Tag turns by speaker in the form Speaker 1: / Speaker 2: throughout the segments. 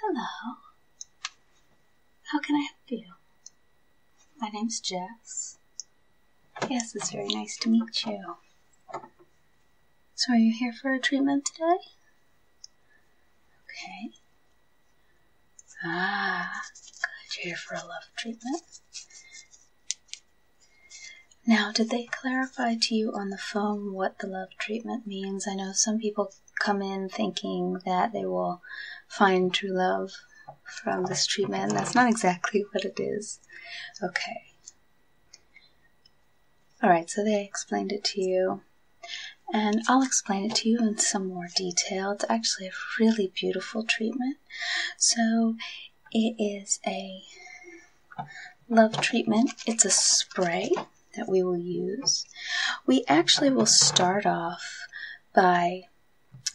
Speaker 1: Hello. How can I help you? My name's Jess. Yes, it's very nice to meet you. So are you here for a treatment today? Okay. Good. You're here for a love treatment. Now, did they clarify to you on the phone what the love treatment means? I know some people come in thinking that they will find true love from this treatment. That's not exactly what it is. Okay. Alright, so they explained it to you. And I'll explain it to you in some more detail. It's actually a really beautiful treatment. So, it is a love treatment. It's a spray that we will use. We actually will start off by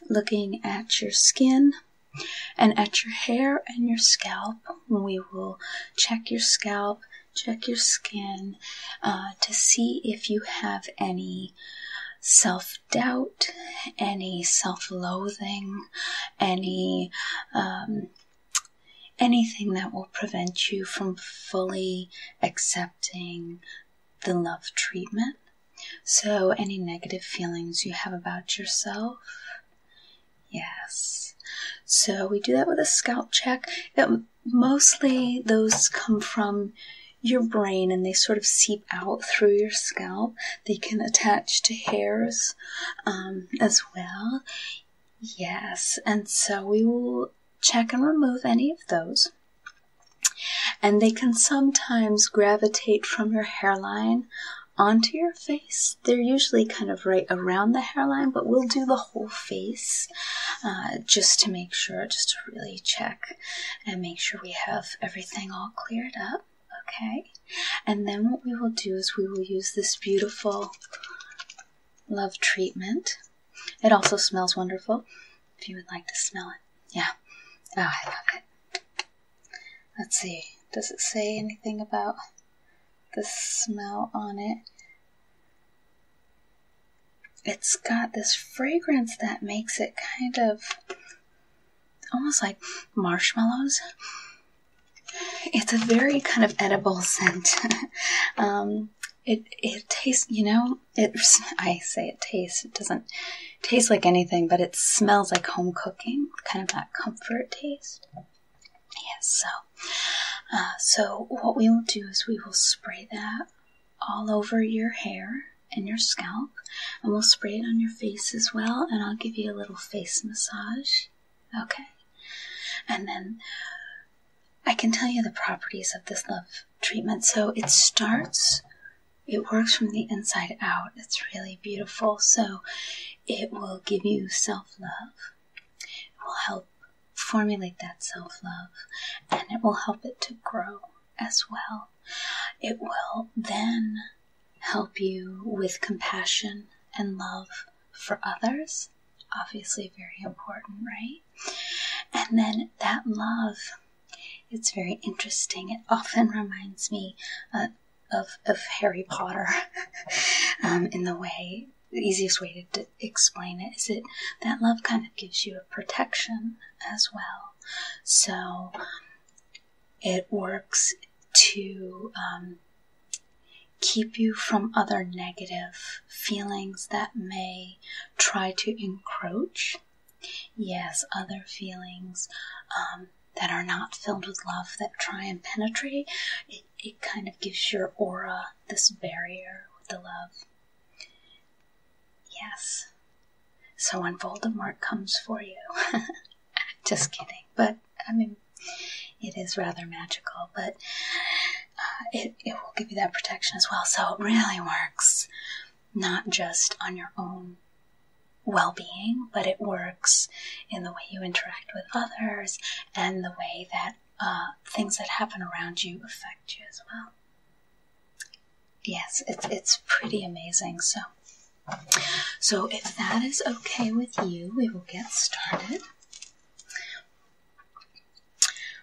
Speaker 1: looking at your skin and at your hair and your scalp. We will check your scalp, check your skin to see if you have any self-doubt, any self-loathing, anything that will prevent you from fully accepting the love treatment. So any negative feelings you have about yourself. Yes. So we do that with a scalp check. Mostly those come from your brain and they sort of seep out through your scalp. They can attach to hairs as well. Yes. And so we will check and remove any of those. And they can sometimes gravitate from your hairline onto your face. They're usually kind of right around the hairline, but we'll do the whole face just to make sure, just to really check and make sure we have everything all cleared up. Okay? And then what we will do is we will use this beautiful love treatment. It also smells wonderful, if you would like to smell it. Yeah. Oh, I love it. Let's see. Does it say anything about the smell on it? It's got this fragrance that makes it kind of almost like marshmallows. It's a very kind of edible scent. It tastes, you know, I say it tastes, it doesn't taste like anything, but it smells like home cooking, kind of that comfort taste. Yes, so what we will do is we will spray that all over your hair and your scalp, and we'll spray it on your face as well, and I'll give you a little face massage. Okay. And then I can tell you the properties of this love treatment. So it works from the inside out. It's really beautiful. So it will give you self-love. It will help formulate that self-love, and it will help it to grow as well. It will then help you with compassion and love for others. Obviously very important, right? And then that love, it's very interesting. It often reminds me of Harry Potter in the way, the easiest way to explain it is that love kind of gives you a protection as well. So it works to keep you from other negative feelings that may try to encroach. Yes, other feelings that are not filled with love that try and penetrate. It kind of gives your aura this barrier with the love. Yes. So when Voldemort comes for you, just kidding. But, I mean, it is rather magical, but it will give you that protection as well. So it really works not just on your own well-being, but it works in the way you interact with others and the way that things that happen around you affect you as well. Yes, it's pretty amazing. So if that is okay with you, we will get started.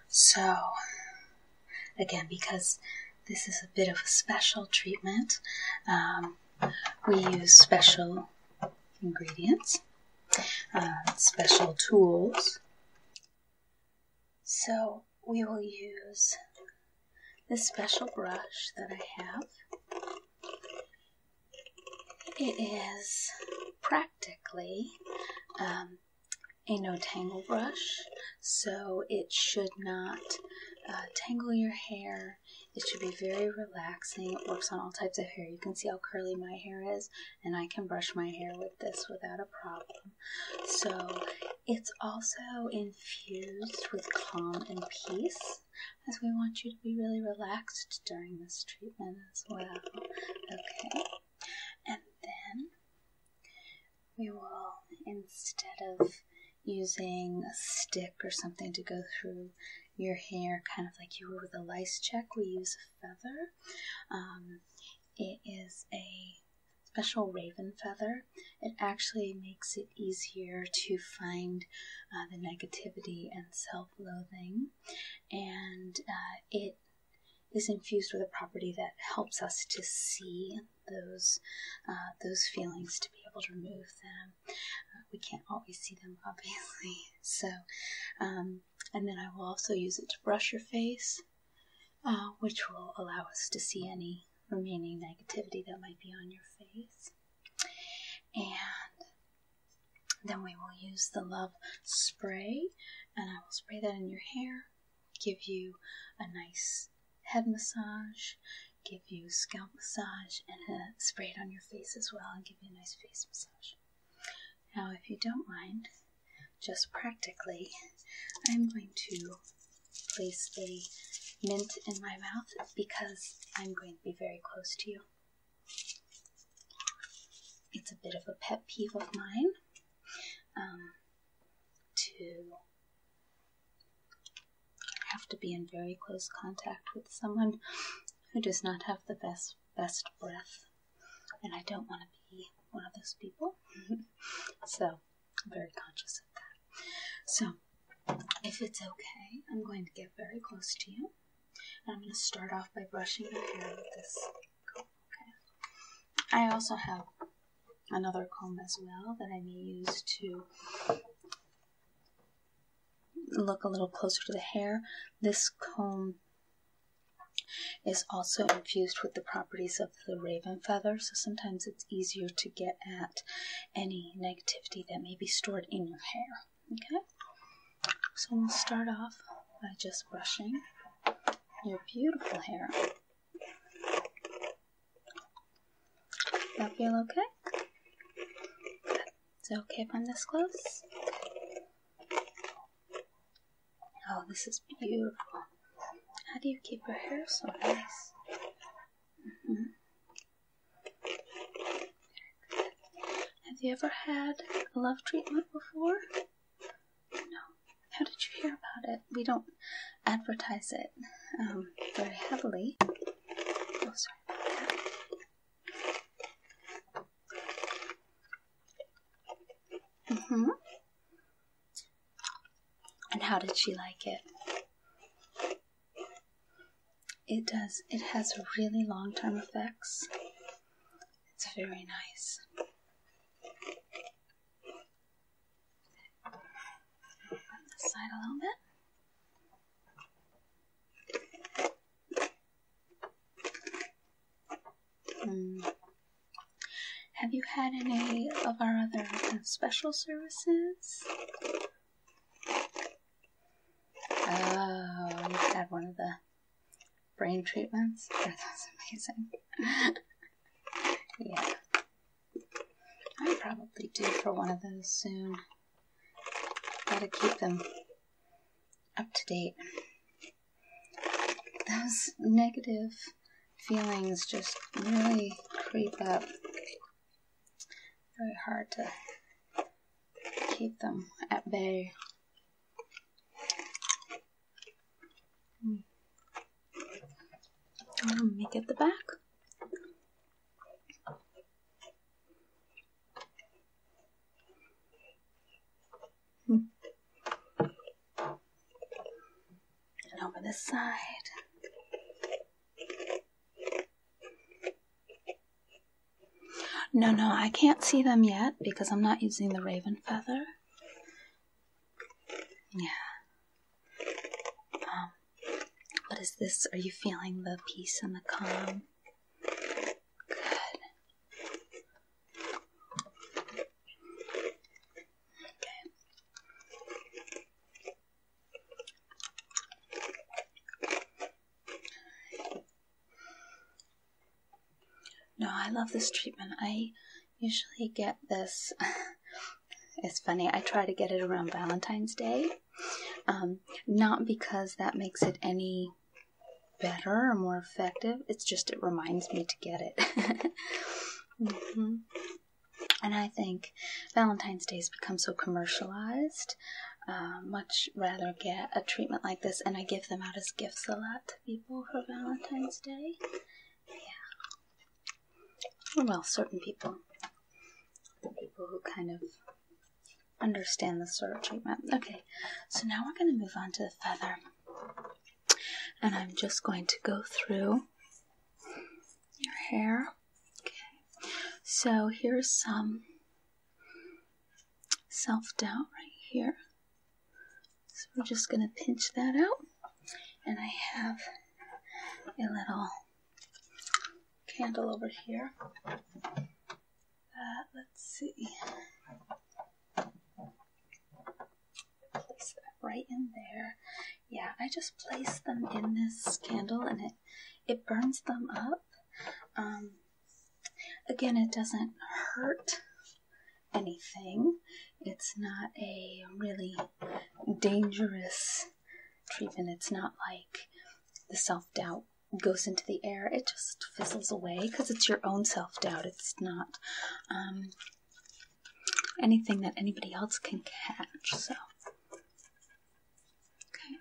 Speaker 1: So, again, because this is a bit of a special treatment, we use special ingredients, special tools. So So we will use this special brush that I have. It is practically a no-tangle brush, so it should not tangle your hair. It should be very relaxing. It works on all types of hair. You can see how curly my hair is, and I can brush my hair with this without a problem. So it's also infused with calm and peace, as we want you to be really relaxed during this treatment as well. Okay, and then we will, instead of using a stick or something to go through your hair, kind of like you would with a lice check, we use a feather. It is a special raven feather. It actually makes it easier to find the negativity and self-loathing, and it is infused with a property that helps us to see those feelings, to be able to remove them. We can't always see them, obviously. So, and then I will also use it to brush your face, which will allow us to see any remaining negativity that might be on your face. And then we will use the Love Spray, and I will spray that in your hair, give you a nice head massage, give you scalp massage, and spray it on your face as well, and give you a nice face massage. Now, if you don't mind, just practically, I'm going to place a mint in my mouth because I'm going to be very close to you. It's a bit of a pet peeve of mine to have to be in very close contact with someone who does not have the best breath, and I don't want to be one of those people. So I'm very conscious of that. So if it's okay, I'm going to get very close to you, and I'm going to start off by brushing your hair with this comb. Okay. I also have another comb as well that I may use to look a little closer to the hair. This comb is also infused with the properties of the raven feather, so sometimes it's easier to get at any negativity that may be stored in your hair. Okay? So we'll start off by just brushing your beautiful hair. That feel okay? Good. Is it okay if I'm this close? Oh, this is beautiful. How do you keep your hair so nice? Very good. Have you ever had a love treatment before? No. How did you hear about it? We don't advertise it very heavily. Oh, sorry about that. And how did she like it? It does. It has really long-term effects. It's very nice. On this side a little bit. Have you had any of our other kind of special services? Oh, you've had one of the brain treatments? That's amazing. Yeah. I'll probably due for one of those soon. Gotta keep them up to date. Those negative feelings just really creep up. Very hard to keep them at bay. Let me get the back. And over this side. No, I can't see them yet because I'm not using the raven feather. Yeah. What is this? Are you feeling the peace and the calm? Good. Okay. No, I love this treatment. I usually get this. It's funny, I try to get it around Valentine's Day. Not because that makes it any better or more effective. It's just it reminds me to get it. And I think Valentine's Day has become so commercialized. Much rather get a treatment like this, and I give them out as gifts a lot to people for Valentine's Day. Yeah. Well, certain people. The people who kind of understand this sort of treatment. Okay, so now we're going to move on to the feather. And I'm just going to go through your hair. Okay, so here's some self-doubt right here. So we're just going to pinch that out. And I have a little candle over here. Let's see. Place that right in there. Yeah, I just place them in this candle and it burns them up. Again, it doesn't hurt anything. It's not a really dangerous treatment. It's not like the self-doubt goes into the air. It just fizzles away because it's your own self-doubt. It's not anything that anybody else can catch. So, okay,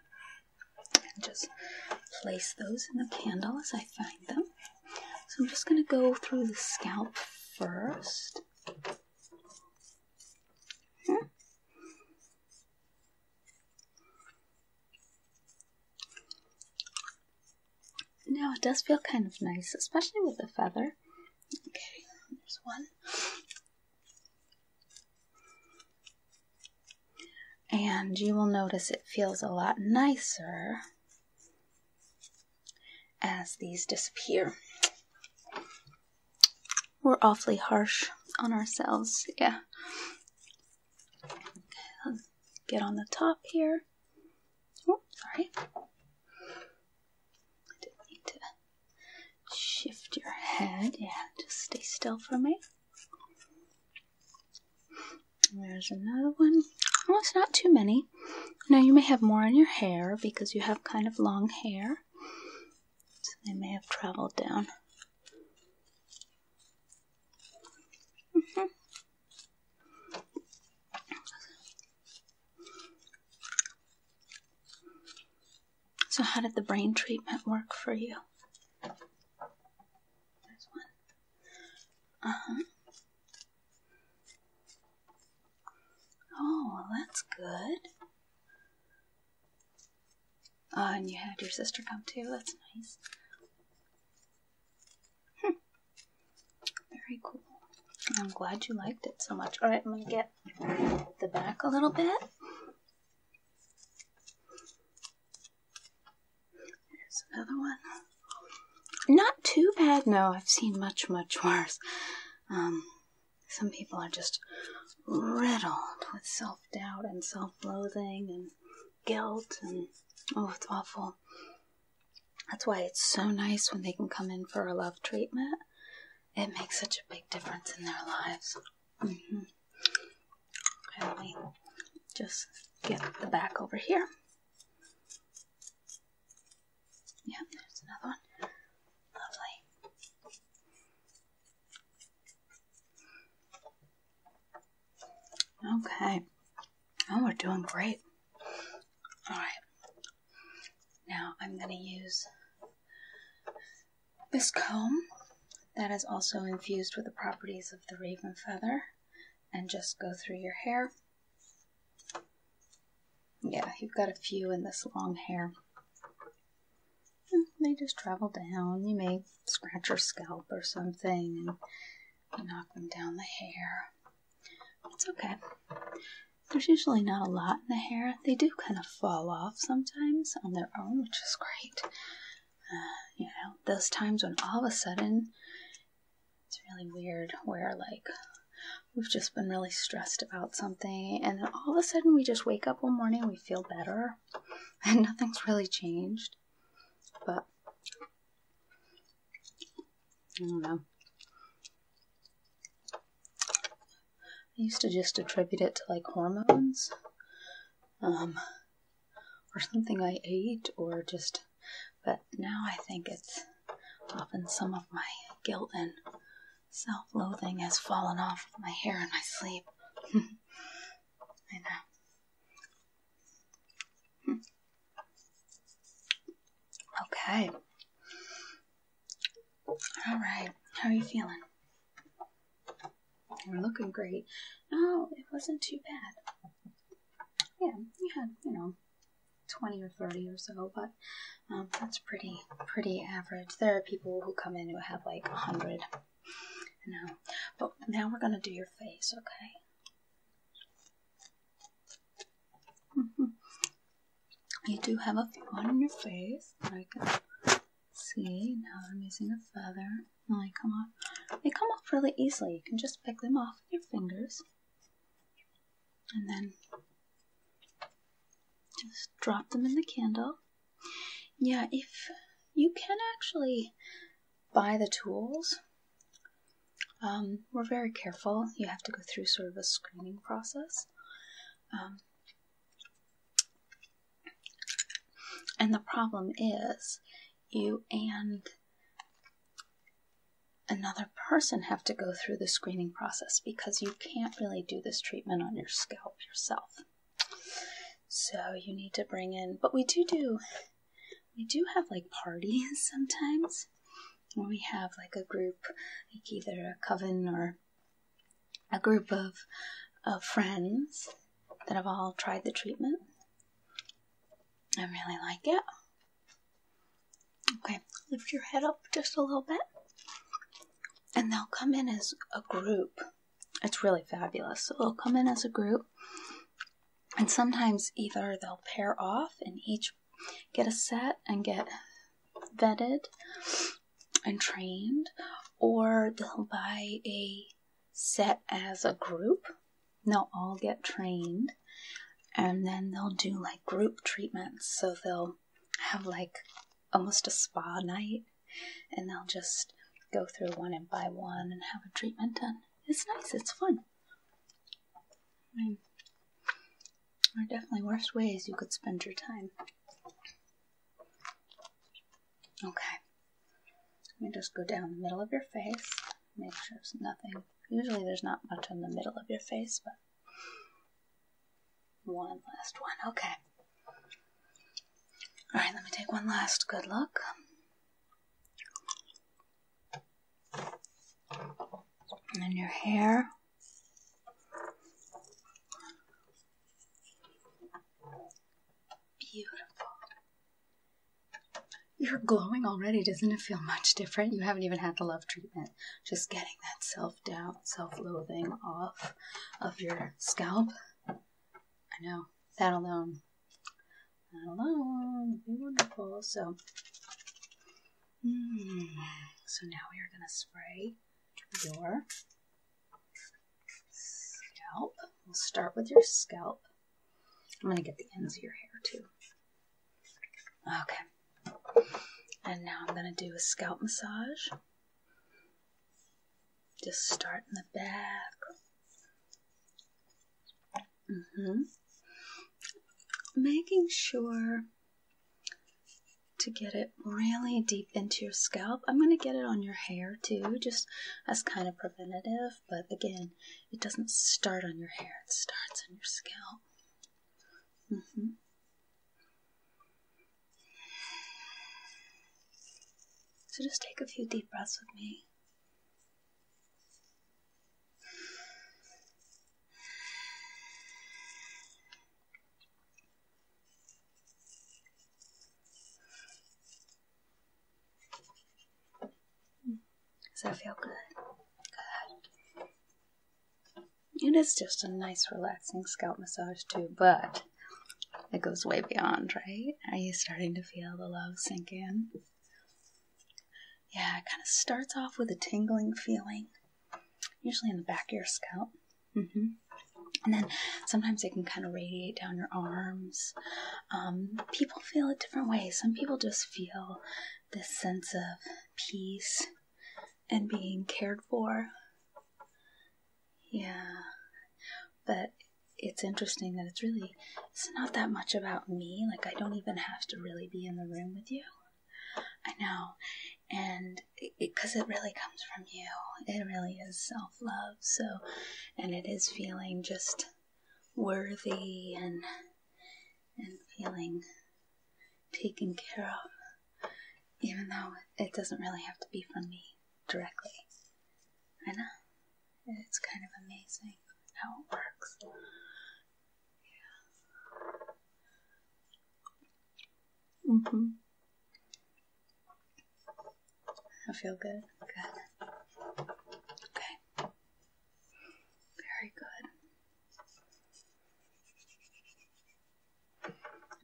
Speaker 1: and just place those in the candle as I find them. So I'm just going to go through the scalp first. Now it does feel kind of nice, especially with the feather. Okay, there's one. And you will notice it feels a lot nicer as these disappear. We're awfully harsh on ourselves, yeah. Okay, let's get on the top here. Oh, sorry. Shift your head. Yeah, just stay still for me. There's another one. Well, it's not too many. Now, you may have more in your hair because you have kind of long hair. So they may have traveled down. So how did the brain treatment work for you? There's one. Oh, that's good. Oh, and you had your sister come too. That's nice. Very cool. I'm glad you liked it so much. Alright, I'm going to get the back a little bit. There's another one. Not too bad. No, I've seen much, much worse. Some people are just riddled with self-doubt and self-loathing and guilt, and oh, it's awful. That's why it's so nice when they can come in for a love treatment. It makes such a big difference in their lives. Okay, let me just get the back over here. Yeah, there's another one. Lovely. Okay. Oh, we're doing great. Alright. Now I'm going to use this comb that is also infused with the properties of the raven feather and just go through your hair. Yeah, you've got a few in this long hair. They just travel down. You may scratch your scalp or something and knock them down the hair. It's okay. There's usually not a lot in the hair. They do kind of fall off sometimes on their own, which is great. You know, those times when all of a sudden, it's really weird where like we've just been really stressed about something and then all of a sudden we just wake up one morning, we feel better and nothing's really changed. But I don't know. I used to just attribute it to like hormones, or something I ate, or just, but now I think it's often some of my guilt and self-loathing has fallen off of my hair in my sleep. I know. Okay. All right. How are you feeling? You're looking great. No, it wasn't too bad. Yeah, you had, 20 or 30 or so, but that's pretty average. There are people who come in who have like 100. No, but now we're gonna do your face, okay? You do have a few on your face. I can see. Now I'm using a feather. And they come off. They come off really easily. You can just pick them off with your fingers, and then just drop them in the candle. Yeah, if you can actually buy the tools. We're very careful. You have to go through sort of a screening process. And the problem is you and another person have to go through the screening process because you can't really do this treatment on your scalp yourself. So you need to bring in, but we do have like parties sometimes when we have like a group, like either a coven or a group of friends that have all tried the treatment and really like it. Okay, lift your head up just a little bit. And they'll come in as a group. It's really fabulous. So they'll come in as a group. And sometimes either they'll pair off and each get a set and get vetted and trained. Or they'll buy a set as a group. And they'll all get trained. And then they'll do like group treatments. So they'll have like almost a spa night. And they'll just go through one and buy one and have a treatment done. It's nice. It's fun. I mean, there are definitely worse ways you could spend your time. Okay. Let me just go down the middle of your face. Make sure there's nothing. Usually there's not much in the middle of your face, but one last one. Okay. Alright, let me take one last good look. And then your hair. Beautiful. You're glowing already. Doesn't it feel much different? You haven't even had the love treatment. Just getting that self-doubt, self-loathing off of your scalp. I know. That alone would be wonderful. So now we are going to spray your scalp. We'll start with your scalp. I'm going to get the ends of your hair too. Okay. And now I'm going to do a scalp massage. Just start in the back. Making sure to get it really deep into your scalp. I'm going to get it on your hair too, just as kind of preventative. But again, it doesn't start on your hair. It starts on your scalp. So just take a few deep breaths with me. Does that feel good? Good. It is just a nice relaxing scalp massage too, but it goes way beyond, right? Are you starting to feel the love sink in? Yeah, it kind of starts off with a tingling feeling, usually in the back of your scalp. And then sometimes it can kind of radiate down your arms. People feel it different ways. Some people just feel this sense of peace and being cared for. Yeah, but it's interesting that it's not that much about me. Like, I don't even have to really be in the room with you. I know. And because it really comes from you. It really is self-love. So, and it is feeling just worthy and feeling taken care of, even though it doesn't really have to be from me directly. I know. It's kind of amazing how it works. Yeah. I feel good. Good. Okay. Very good.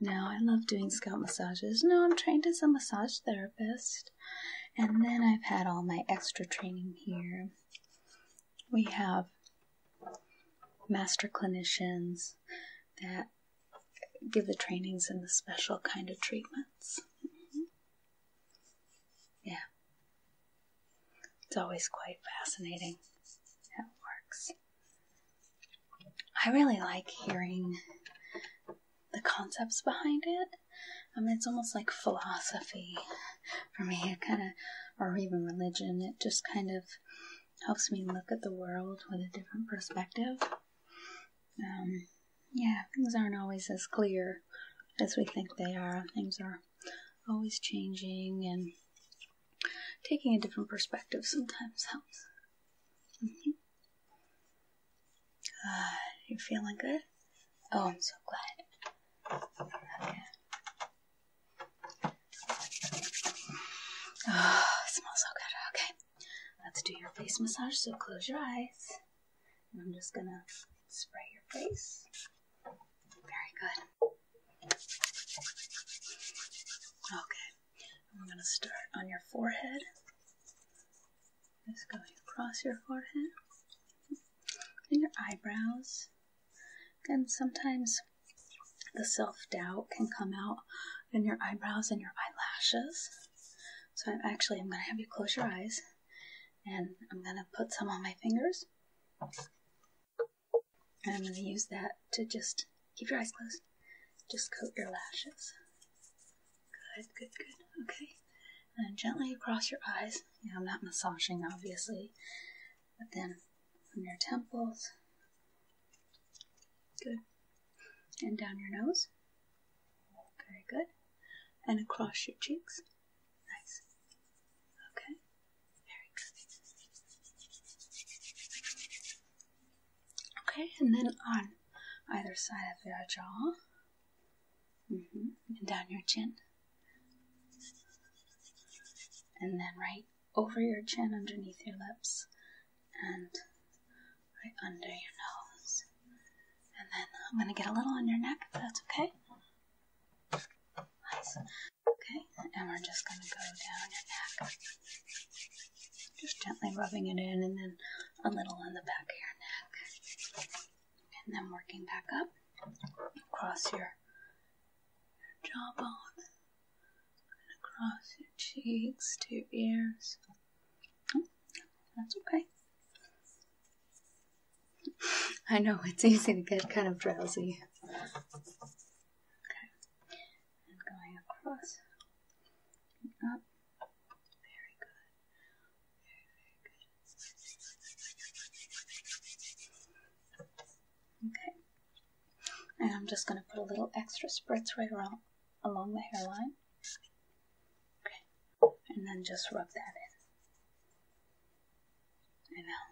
Speaker 1: Now, I love doing scalp massages. No, I'm trained as a massage therapist. And then I've had all my extra training here. We have master clinicians that give the trainings in the special kind of treatments. Yeah. It's always quite fascinating how it works. I really like hearing the concepts behind it. It's almost like philosophy for me. It kind of, or even religion. It just kind of helps me look at the world with a different perspective. Yeah, things aren't always as clear as we think they are. Things are always changing, and taking a different perspective sometimes helps. You're feeling good? Oh, I'm so glad. Okay. Oh, it smells so good. Okay, let's do your face massage, so close your eyes. And I'm just gonna spray your face. Very good. Okay, I'm gonna start on your forehead. Just going across your forehead and your eyebrows. Again, sometimes the self-doubt can come out in your eyebrows and your eyelashes. So I'm going to have you close your eyes, and I'm going to put some on my fingers. And I'm going to use that to just keep your eyes closed. Just coat your lashes. Good, good, good. Okay. And gently across your eyes. Yeah, I'm not massaging, obviously. But then from your temples. Good. And down your nose. Very good. And across your cheeks. Nice. Okay. Very good. Okay, and then on either side of your jaw. And down your chin. And then right over your chin, underneath your lips. And right under your nose. And then I'm going to get a little on your neck, if that's okay. Nice. Okay, and we're just going to go down your neck. Just gently rubbing it in, and then a little on the back of your neck. And then working back up across your jawbone. And across your cheeks to your ears. Oh, that's okay. I know, it's easy to get kind of drowsy. Okay. And going across and up. Very good. Very, very good. Okay. And I'm just going to put a little extra spritz right along the hairline. Okay. And then just rub that in. I know.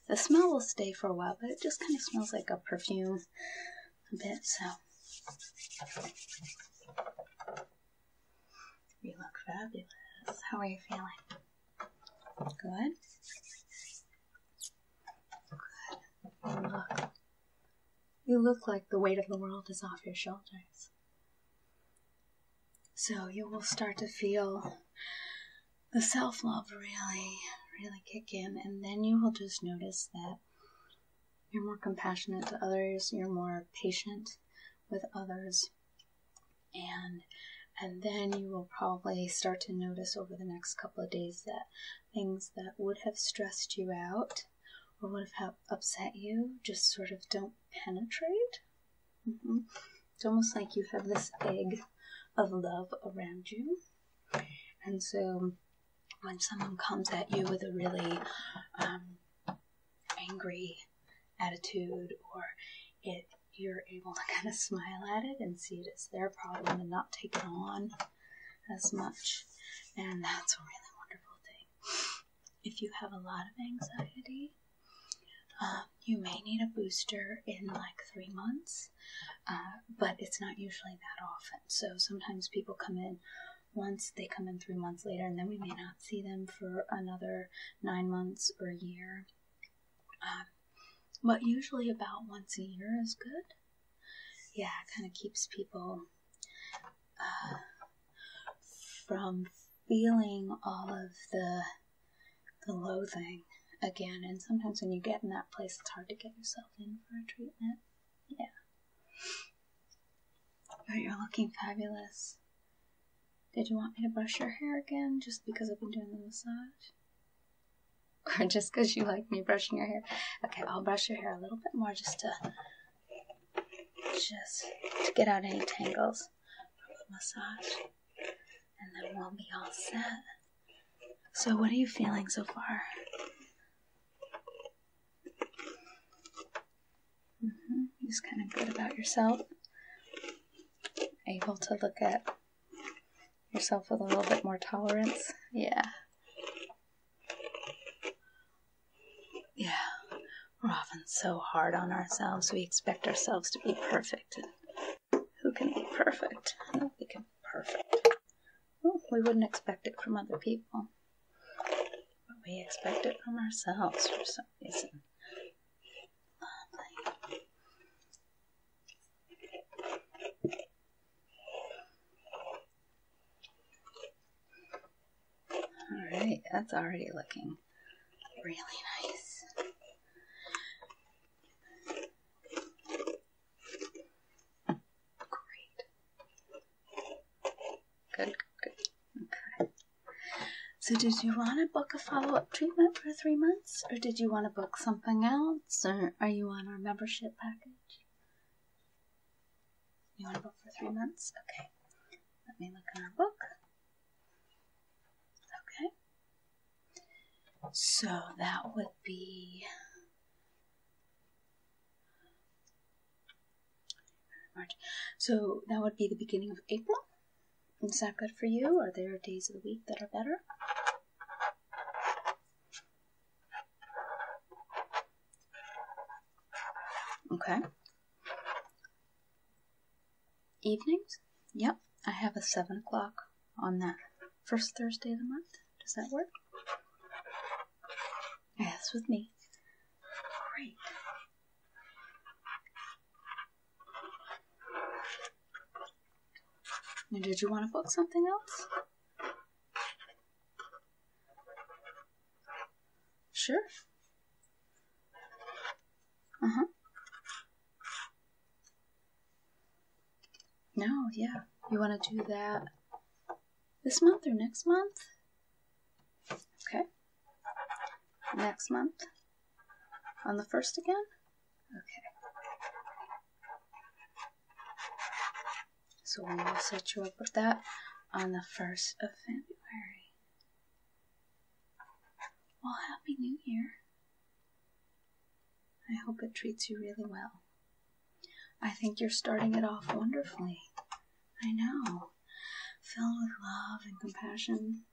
Speaker 1: The smell will stay for a while, but it just kind of smells like a perfume a bit, so. You look fabulous. How are you feeling? Good? Good. You look You look like the weight of the world is off your shoulders. So you will start to feel the self-love really kick in, and then you will just notice that you're more compassionate to others, you're more patient with others, and then you will probably start to notice over the next couple of days that things that would have stressed you out or would have upset you just sort of don't penetrate. It's almost like you have this egg of love around you. And so when someone comes at you with a really angry attitude, or you're able to kind of smile at it and see it as their problem and not take it on as much. And that's a really wonderful thing. If you have a lot of anxiety, you may need a booster in like 3 months, but it's not usually that often. So sometimes people come in once, they come in 3 months later, and then we may not see them for another 9 months or a year. But usually about once a year is good. Yeah, it kind of keeps people from feeling all of the loathing again. And sometimes when you get in that place, it's hard to get yourself in for a treatment. Yeah. But you're looking fabulous. Did you want me to brush your hair again just because I've been doing the massage? Or just because you like me brushing your hair? Okay, I'll brush your hair a little bit more just to get out any tangles from the massage. And then we'll be all set. So what are you feeling so far? Just kind of good about yourself. Able to look at yourself with a little bit more tolerance. Yeah. Yeah. We're often so hard on ourselves. We expect ourselves to be perfect. And who can be perfect? Nobody can be perfect. Well, we wouldn't expect it from other people. But we expect it from ourselves for some reason. Lovely. Alright, that's already looking really nice. Great. Good. Okay. So did you want to book a follow-up treatment for 3 months? Or did you want to book something else? Or are you on our membership package? You want to book for 3 months? Okay. Let me look in our book. Okay. So that would be March. So that would be the beginning of April. Is that good for you? Are there days of the week that are better? Okay. Evenings? Yep. I have a 7 o'clock on that first Thursday of the month. Does that work? Yes, with me. Great. And did you want to book something else? Sure. No, yeah. You want to do that this month or next month? Okay. Next month? On the 1st again? Okay. So we will set you up with that on the 1st of February. Well, Happy New Year. I hope it treats you really well. I think you're starting it off wonderfully. I know. Filled with love and compassion.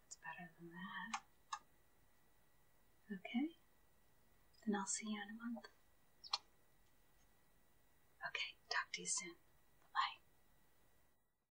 Speaker 1: What's better than that? Okay? Then I'll see you in a month. Okay, talk to you soon.